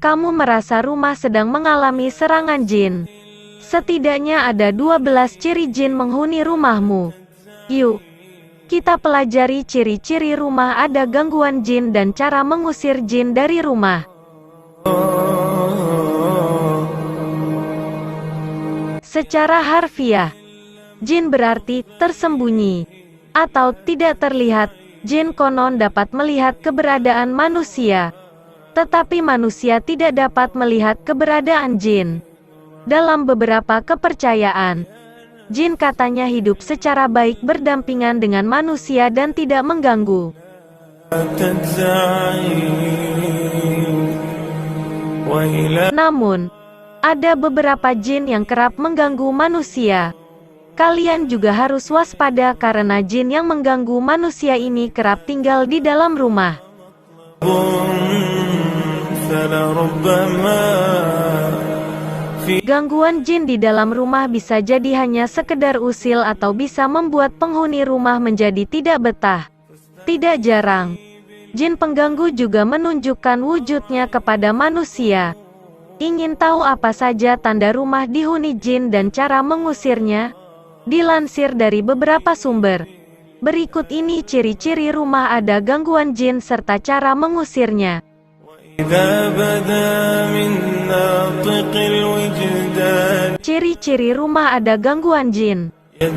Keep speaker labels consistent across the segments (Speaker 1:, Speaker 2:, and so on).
Speaker 1: kamu merasa rumah sedang mengalami serangan jin. Setidaknya ada 12 ciri jin menghuni rumahmu. Yuk, kita pelajari ciri-ciri rumah ada gangguan jin dan cara mengusir jin dari rumah. Secara harfiah, jin berarti tersembunyi atau tidak terlihat. Jin konon dapat melihat keberadaan manusia, tetapi manusia tidak dapat melihat keberadaan jin. Dalam beberapa kepercayaan, jin katanya hidup secara baik berdampingan dengan manusia dan tidak mengganggu. Namun, ada beberapa jin yang kerap mengganggu manusia. Kalian juga harus waspada karena jin yang mengganggu manusia ini kerap tinggal di dalam rumah. Gangguan jin di dalam rumah bisa jadi hanya sekedar usil atau bisa membuat penghuni rumah menjadi tidak betah. Tidak jarang, jin pengganggu juga menunjukkan wujudnya kepada manusia. Ingin tahu apa saja tanda rumah dihuni jin dan cara mengusirnya? Dilansir dari beberapa sumber, berikut ini ciri-ciri rumah ada gangguan jin serta cara mengusirnya. Ciri-ciri rumah ada gangguan jin. 1.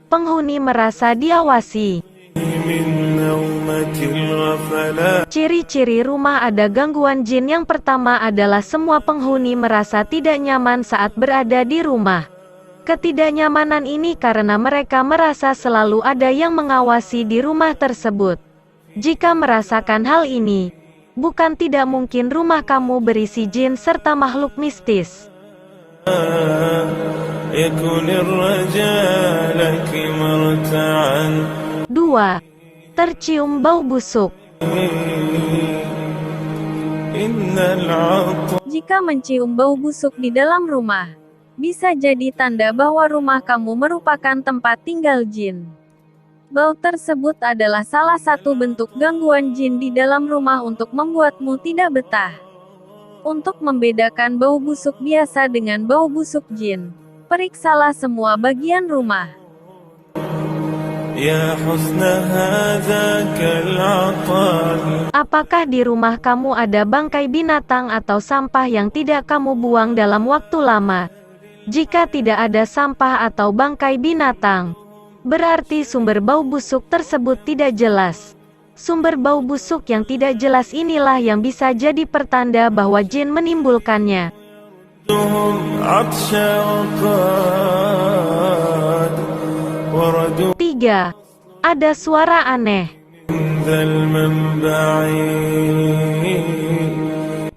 Speaker 1: Penghuni merasa diawasi. Ciri-ciri rumah ada gangguan jin yang pertama adalah semua penghuni merasa tidak nyaman saat berada di rumah. Ketidaknyamanan ini karena mereka merasa selalu ada yang mengawasi di rumah tersebut. Jika merasakan hal ini, bukan tidak mungkin rumah kamu berisi jin serta makhluk mistis. 2. Tercium bau busuk. Jika mencium bau busuk di dalam rumah, bisa jadi tanda bahwa rumah kamu merupakan tempat tinggal jin. Bau tersebut adalah salah satu bentuk gangguan jin di dalam rumah untuk membuatmu tidak betah. Untuk membedakan bau busuk biasa dengan bau busuk jin, periksalah semua bagian rumah. Apakah di rumah kamu ada bangkai binatang atau sampah yang tidak kamu buang dalam waktu lama? Jika tidak ada sampah atau bangkai binatang, berarti sumber bau busuk tersebut tidak jelas. Sumber bau busuk yang tidak jelas inilah yang bisa jadi pertanda bahwa jin menimbulkannya. 3. Ada suara aneh.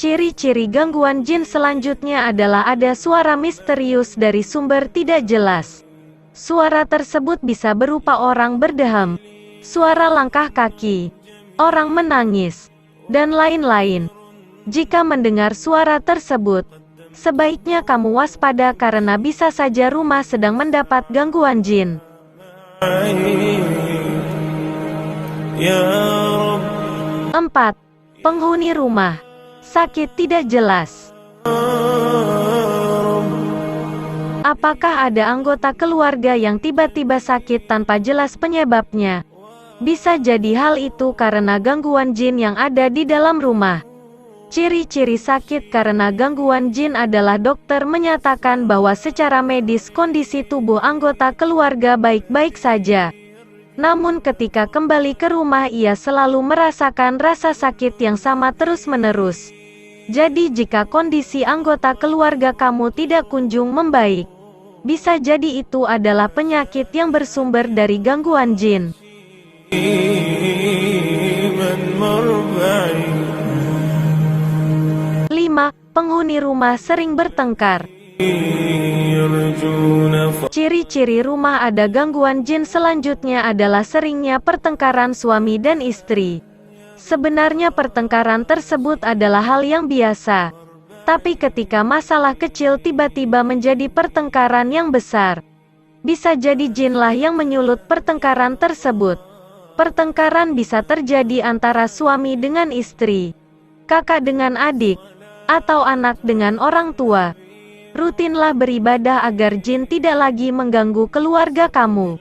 Speaker 1: Ciri-ciri gangguan jin selanjutnya adalah ada suara misterius dari sumber tidak jelas. Suara tersebut bisa berupa orang berdeham, suara langkah kaki, orang menangis, dan lain-lain. Jika mendengar suara tersebut, sebaiknya kamu waspada karena bisa saja rumah sedang mendapat gangguan jin. 4. Penghuni rumah sakit tidak jelas. Apakah ada anggota keluarga yang tiba-tiba sakit tanpa jelas penyebabnya? Bisa jadi hal itu karena gangguan jin yang ada di dalam rumah. Ciri-ciri sakit karena gangguan jin adalah dokter menyatakan bahwa secara medis kondisi tubuh anggota keluarga baik-baik saja. Namun ketika kembali ke rumah ia selalu merasakan rasa sakit yang sama terus-menerus. Jadi jika kondisi anggota keluarga kamu tidak kunjung membaik, bisa jadi itu adalah penyakit yang bersumber dari gangguan jin. 5. Penghuni rumah sering bertengkar. Ciri-ciri rumah ada gangguan jin selanjutnya adalah seringnya pertengkaran suami dan istri. Sebenarnya pertengkaran tersebut adalah hal yang biasa. Tapi ketika masalah kecil tiba-tiba menjadi pertengkaran yang besar, bisa jadi jinlah yang menyulut pertengkaran tersebut. Pertengkaran bisa terjadi antara suami dengan istri, kakak dengan adik, atau anak dengan orang tua. Rutinlah beribadah agar jin tidak lagi mengganggu keluarga kamu.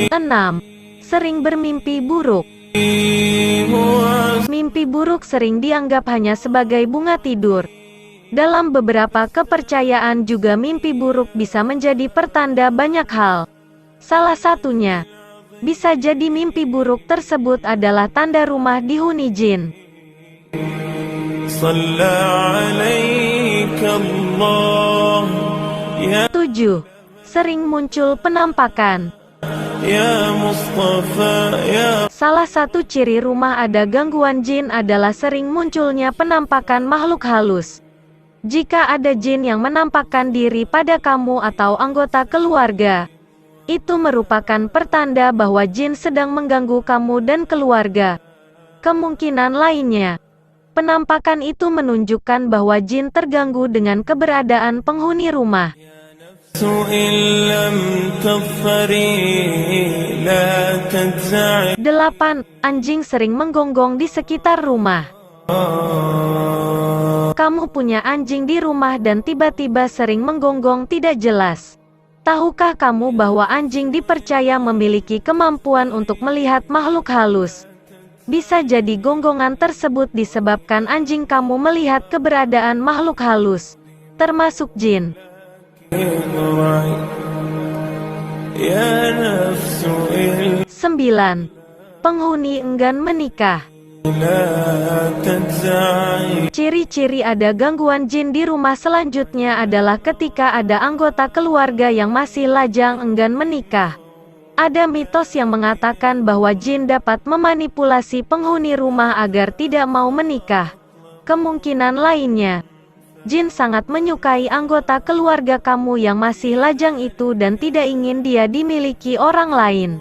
Speaker 1: 6. Sering bermimpi buruk. Mimpi buruk sering dianggap hanya sebagai bunga tidur. Dalam beberapa kepercayaan juga mimpi buruk bisa menjadi pertanda banyak hal. Salah satunya, bisa jadi mimpi buruk tersebut adalah tanda rumah dihuni jin. 7. Sering muncul penampakan. Salah satu ciri rumah ada gangguan jin adalah sering munculnya penampakan makhluk halus. Jika ada jin yang menampakkan diri pada kamu atau anggota keluarga, itu merupakan pertanda bahwa jin sedang mengganggu kamu dan keluarga. Kemungkinan lainnya, penampakan itu menunjukkan bahwa jin terganggu dengan keberadaan penghuni rumah. 8. Anjing sering menggonggong di sekitar rumah. Kamu punya anjing di rumah dan tiba-tiba sering menggonggong tidak jelas. Tahukah kamu bahwa anjing dipercaya memiliki kemampuan untuk melihat makhluk halus? Bisa jadi gonggongan tersebut disebabkan anjing kamu melihat keberadaan makhluk halus, termasuk jin. 9. Penghuni enggan menikah. Ciri-ciri ada gangguan jin di rumah selanjutnya adalah ketika ada anggota keluarga yang masih lajang enggan menikah. Ada mitos yang mengatakan bahwa jin dapat memanipulasi penghuni rumah agar tidak mau menikah. Kemungkinan lainnya, jin sangat menyukai anggota keluarga kamu yang masih lajang itu dan tidak ingin dia dimiliki orang lain.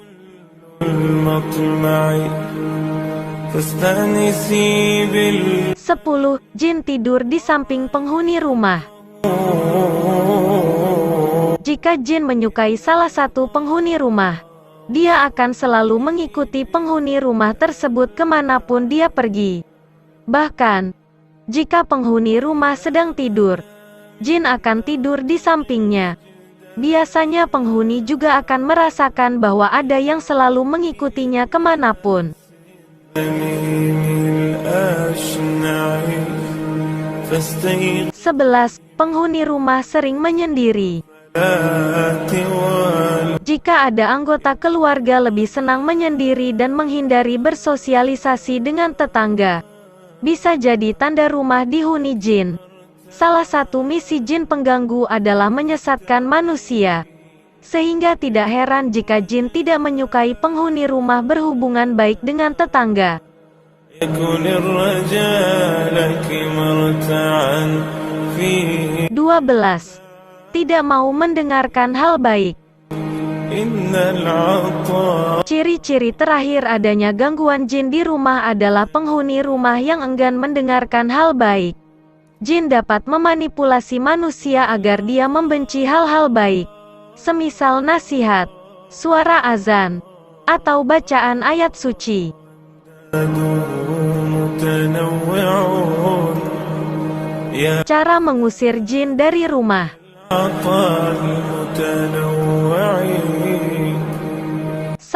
Speaker 1: 10. Jin tidur di samping penghuni rumah. Jika jin menyukai salah satu penghuni rumah, dia akan selalu mengikuti penghuni rumah tersebut kemanapun dia pergi. Bahkan, jika penghuni rumah sedang tidur, jin akan tidur di sampingnya. Biasanya penghuni juga akan merasakan bahwa ada yang selalu mengikutinya kemanapun. 11. Penghuni rumah sering menyendiri. Jika ada anggota keluarga lebih senang menyendiri dan menghindari bersosialisasi dengan tetangga, bisa jadi tanda rumah dihuni jin. Salah satu misi jin pengganggu adalah menyesatkan manusia. Sehingga tidak heran jika jin tidak menyukai penghuni rumah berhubungan baik dengan tetangga. 12. Tidak mau mendengarkan hal baik. Ciri-ciri terakhir adanya gangguan jin di rumah adalah penghuni rumah yang enggan mendengarkan hal baik. Jin dapat memanipulasi manusia agar dia membenci hal-hal baik, semisal nasihat, suara azan, atau bacaan ayat suci. Cara mengusir jin dari rumah. 1.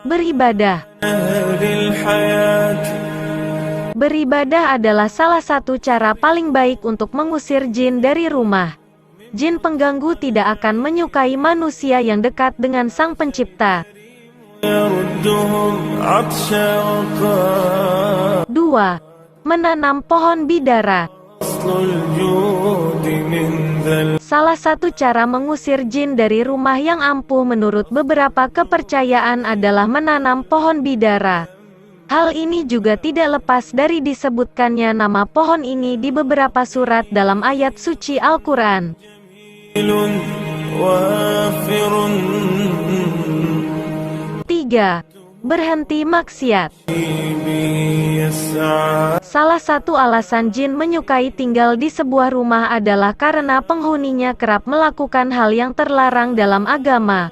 Speaker 1: Beribadah. Beribadah adalah salah satu cara paling baik untuk mengusir jin dari rumah. Jin pengganggu tidak akan menyukai manusia yang dekat dengan Sang Pencipta. 2. Menanam pohon bidara. Salah satu cara mengusir jin dari rumah yang ampuh menurut beberapa kepercayaan adalah menanam pohon bidara. Hal ini juga tidak lepas dari disebutkannya nama pohon ini di beberapa surat dalam ayat suci Al-Quran. 3. Berhenti maksiat. Salah satu alasan jin menyukai tinggal di sebuah rumah adalah karena penghuninya kerap melakukan hal yang terlarang dalam agama.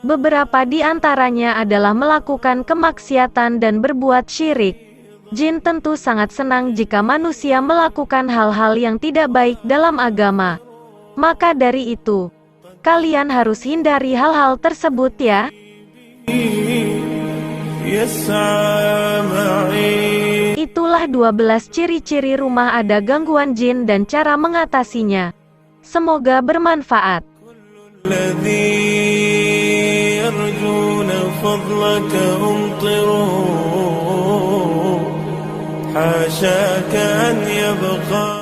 Speaker 1: Beberapa di antaranya adalah melakukan kemaksiatan dan berbuat syirik. Jin tentu sangat senang jika manusia melakukan hal-hal yang tidak baik dalam agama. Maka dari itu, kalian harus hindari hal-hal tersebut ya. Itulah 12 ciri-ciri rumah ada gangguan jin dan cara mengatasinya. Semoga bermanfaat.
Speaker 2: حاشاك أن يبقى